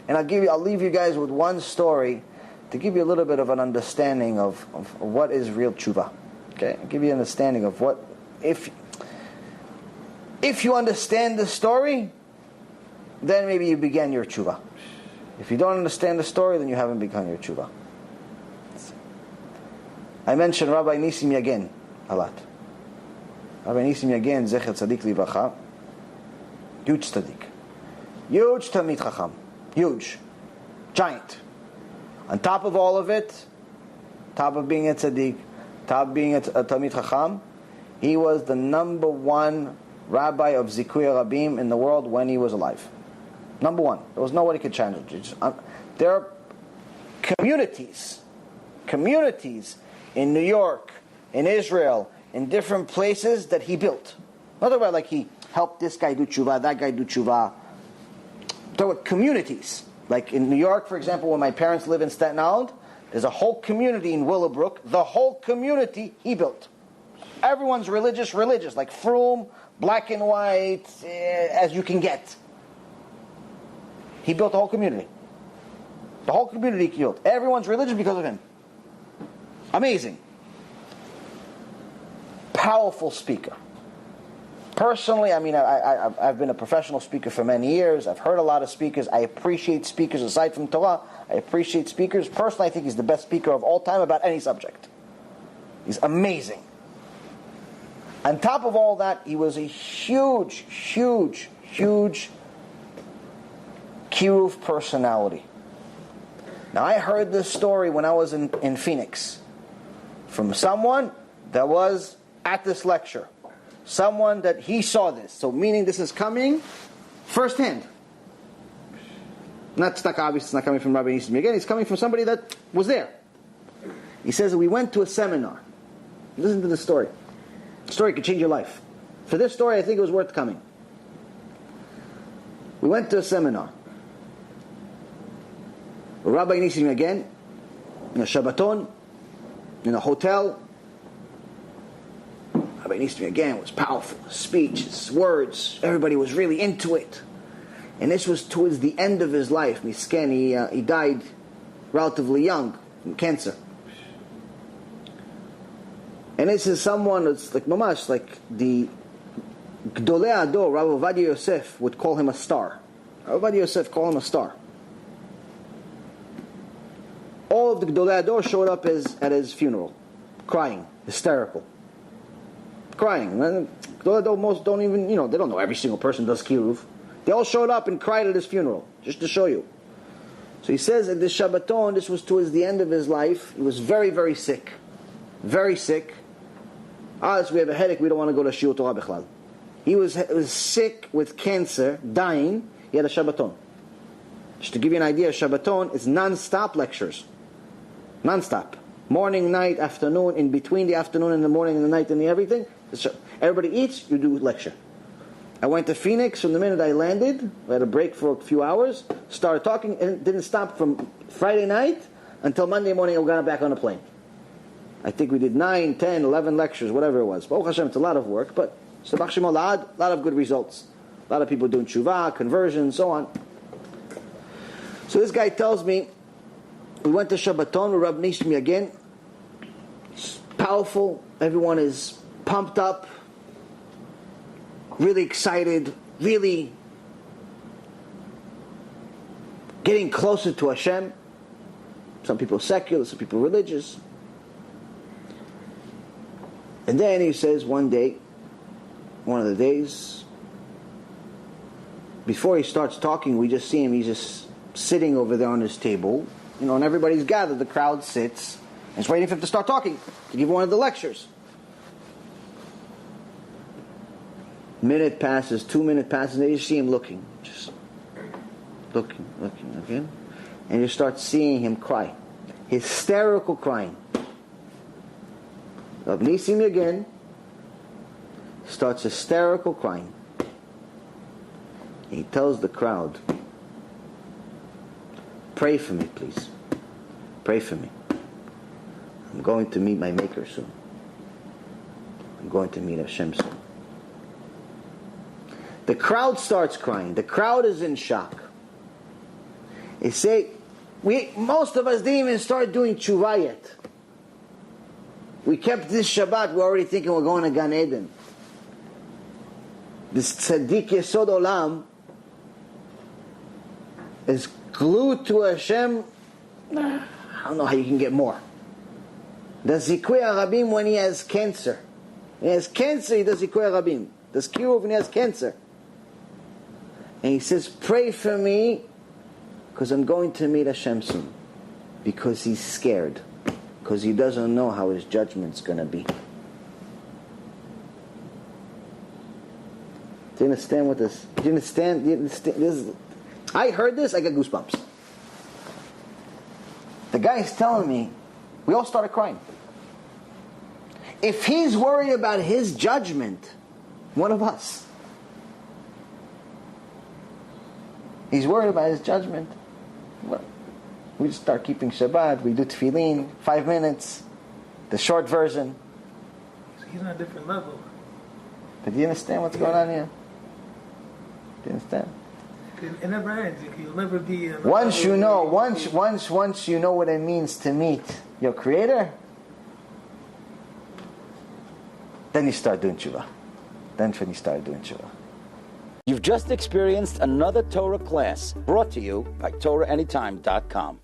And I'll leave you guys with one story to give you a little bit of an understanding of what is real tshuva. Okay, I'll give you an understanding of what, if you understand the story, then maybe you began your tshuva. If you don't understand the story, then you haven't begun your tshuva. I mentioned Rabbi Nisim Yagen a lot. Rabbi Nisim Yagen, Zecher Tzadik Livracha, huge tzaddik, huge Talmid Chacham, huge, giant. On top of all of it, top of being a tzaddik, top of being a Talmid Chacham, he was the number one rabbi of Zikuy Rabim in the world when he was alive. Number one. There was nobody could challenge it. There are communities in New York, in Israel, in different places that he built. Not about like he helped this guy do tshuva, that guy do tshuva. There were communities. Like in New York, for example, when my parents live in Staten Island, there's a whole community in Willowbrook. The whole community he built. Everyone's religious, like Froom, black and white, as you can get. He built the whole community. The whole community he built. Everyone's religious because of him. Amazing. Powerful speaker. Personally, I mean, I've been a professional speaker for many years. I've heard a lot of speakers. I appreciate speakers aside from Torah. I appreciate speakers. Personally, I think he's the best speaker of all time about any subject. He's amazing. On top of all that, he was a huge Kiruv personality. Now, I heard this story when I was in Phoenix from someone that was at this lecture. Someone that he saw this. So meaning this is coming firsthand. Not obviously it's not coming from Rabbi Nisim again. It's coming from somebody that was there. He says that we went to a seminar. Listen to the story. The story could change your life. For this story, I think it was worth coming. We went to a seminar. Rabbi Nisim again, in a Shabbaton, in a hotel. Rabbi Nisim again was powerful. His speech, his words, everybody was really into it. And this was towards the end of his life. Misken, he died relatively young from cancer. And this is someone that's like mamash, like the Gdolei Ador, Rabbi Ovadia Yosef would call him a star. Rabbi Ovadia Yosef called him a star. All of the Gdolei Ador showed up at his funeral, crying, hysterical, crying. And Gdolei Ador most don't even, they don't know every single person does kiruv. They all showed up and cried at his funeral, just to show you. So he says at this Shabbaton, this was towards the end of his life. He was very, very sick. Very sick. So we have a headache, we don't want to go to Shiur Torah Bichlal. He was sick with cancer, dying. He had a Shabbaton. Just to give you an idea, Shabbaton is non-stop lectures. Non-stop. Morning, night, afternoon, in between the afternoon and the morning and the night and the everything. Everybody eats, you do lecture. I went to Phoenix from the minute I landed. We had a break for a few hours. Started talking and it didn't stop from Friday night until Monday morning I got back on a plane. I think we did 9, 10, 11 lectures, whatever it was. Baruch Hashem, it's a lot of work, but a lot of good results. A lot of people doing tshuva, conversion, so on. So this guy tells me, we went to Shabbaton with Rabbi Nisim again. It's powerful. Everyone is pumped up, really excited, really getting closer to Hashem. Some people secular, some people religious. And then he says one day, one of the days, before he starts talking, we just see him, he's just sitting over there on his table, and everybody's gathered, the crowd sits, and it's waiting for him to start talking, to give one of the lectures. Minute passes, 2 minutes passes, and you see him looking, just looking, and you start seeing him cry. Hysterical crying. Rabbi Nisim again starts hysterical crying. He tells the crowd, pray for me, please. Pray for me. I'm going to meet my Maker soon. I'm going to meet Hashem soon. The crowd starts crying. The crowd is in shock. They say, most of us didn't even start doing tshuva yet. We kept this Shabbat, we're already thinking we're going to Gan Eden. This tzaddik yesod olam is glued to Hashem. I don't know how you can get more. The zikui harabim when he has cancer. He has cancer, he does zikui harabim. Does kiruv when he has cancer. And he says, pray for me because I'm going to meet Hashem soon. Because he's scared. Because he doesn't know how his judgment's going to be. Do you understand what this? Do you understand? This, I heard this, I got goosebumps. The guy's telling me, we all started crying. If he's worried about his judgment, one of us. He's worried about his judgment. Well, we just start keeping Shabbat, we do tefillin, 5 minutes, the short version. He's on a different level. But do you understand what's going on here? Do you understand? It never ends. You'll never be. Once you know what it means to meet your Creator, then you start doing tshuva. Then when you start doing tshuva. You've just experienced another Torah class brought to you by TorahAnytime.com.